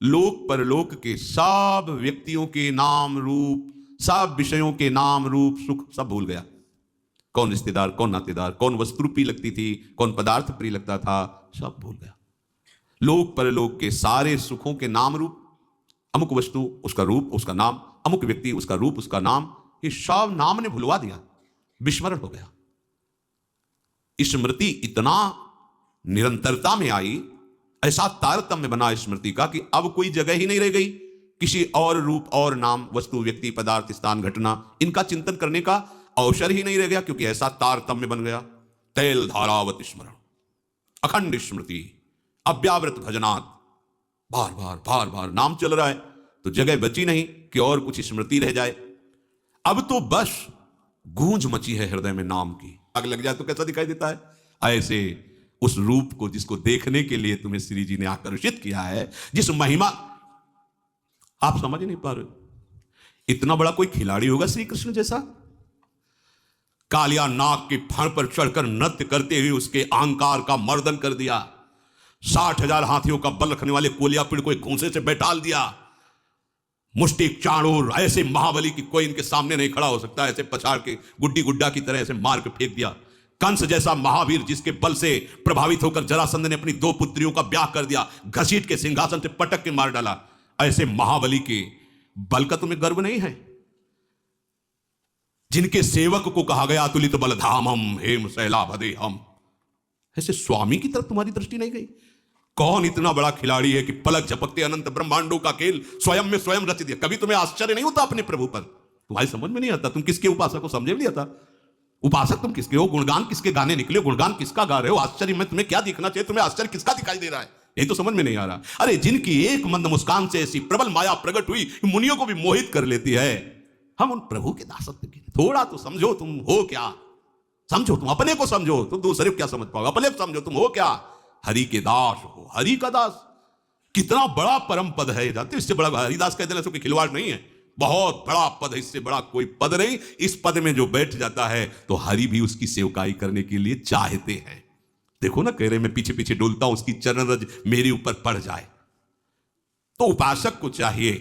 लोक परलोक के सब व्यक्तियों के नाम रूप, सब विषयों के नाम रूप सुख सब भूल गया। कौन रिश्तेदार, कौन नातेदार, कौन वस्तु प्रिय लगती थी, कौन पदार्थ प्रिय लगता था, सब भूल गया। लोक परलोक के सारे सुखों के नाम रूप, अमुक वस्तु उसका रूप उसका नाम, अमुक व्यक्ति उसका रूप उसका नाम, ये सब नाम ने भुलवा दिया, विस्मरण हो गया। स्मृति इतना निरंतरता में आई, ऐसा तारतम्य बना स्मृति का कि अब कोई जगह ही नहीं रह गई किसी और रूप और नाम, वस्तु, व्यक्ति, पदार्थ, स्थान, घटना, इनका चिंतन करने का अवसर ही नहीं रह गया, क्योंकि ऐसा तारतम्य बन गया। तैल धारावत स्मरण, अखंड स्मृति, अव्यावृत भजनात्, बार बार बार बार नाम चल रहा है, तो जगह बची नहीं कि और कुछ स्मृति रह जाए। अब तो बस गूंज मची है हृदय में नाम की। आग लग जाए तो कैसा दिखाई देता है? ऐसे उस रूप को जिसको देखने के लिए तुम्हें श्री जी ने आकर्षित किया है, जिस महिमा आप समझ नहीं पा रहे। इतना बड़ा कोई खिलाड़ी होगा श्री कृष्ण जैसा? कालिया नाग के फण पर चढ़कर नृत्य करते हुए उसके अहंकार का मर्दन कर दिया। 60,000 हाथियों का बल रखने वाले कोलियापिड़ को एक घूंसे से बैठाल दिया। मुष्टि चाणूर ऐसे महाबली की कोई इनके सामने नहीं खड़ा हो सकता, ऐसे पछाड़ के गुड्डी गुड्डा की तरह ऐसे मार के फेंक दिया। कंस जैसा महावीर जिसके बल से प्रभावित होकर जरासंध ने अपनी 2 पुत्रियों का ब्याह कर दिया, घसीट के सिंहासन से पटक के मार डाला, ऐसे महाबली के बल का तुम्हें गर्व नहीं है? जिनके सेवक को कहा गया तुलित बलधामम हेम शैलाभदे हम, ऐसे स्वामी की तरफ तुम्हारी दृष्टि नहीं गई? कौन इतना बड़ा खिलाड़ी है कि पलक झपकते अनंत ब्रह्मांडों का खेल स्वयं में स्वयं रच दिया? कभी तुम्हें आश्चर्य नहीं होता अपने प्रभु पर? तुम्हारी समझ में नहीं आता, तुम किसके उपासक को समझे नहीं आता। उपासक तुम किसके हो? गुणगान किसके गाने निकले, गुणगान किसका गा रहे हो? आश्चर्य में तुम्हें क्या दिखना चाहिए? तुम्हें आश्चर्य किसका दिखाई दे रहा है? यही तो समझ में नहीं आ रहा। अरे जिनकी एक मंद मुस्कान से ऐसी प्रबल माया प्रकट हुई, मुनियों को भी मोहित कर लेती है। हम उन प्रभु के दासत्व के, थोड़ा तो समझो तुम हो क्या। समझो, तुम अपने को समझो, तुम दूसरे को क्या समझ पाओगे? अपने को समझो, तुम हो क्या? हरि के दास हो, हरि का दास। कितना बड़ा परम पद है, जानते हो? इससे बड़ा हरिदास कह देना कोई खिलवाड़ नहीं है, बहुत बड़ा पद है, इससे बड़ा कोई पद नहीं। इस पद में जो बैठ जाता है तो हरि भी उसकी सेवकाई करने के लिए चाहते हैं। देखो ना, कह रहे मैं पीछे पीछे डोलता हूं, उसकी चरण रज मेरे ऊपर पड़ जाए। तो उपासक को चाहिए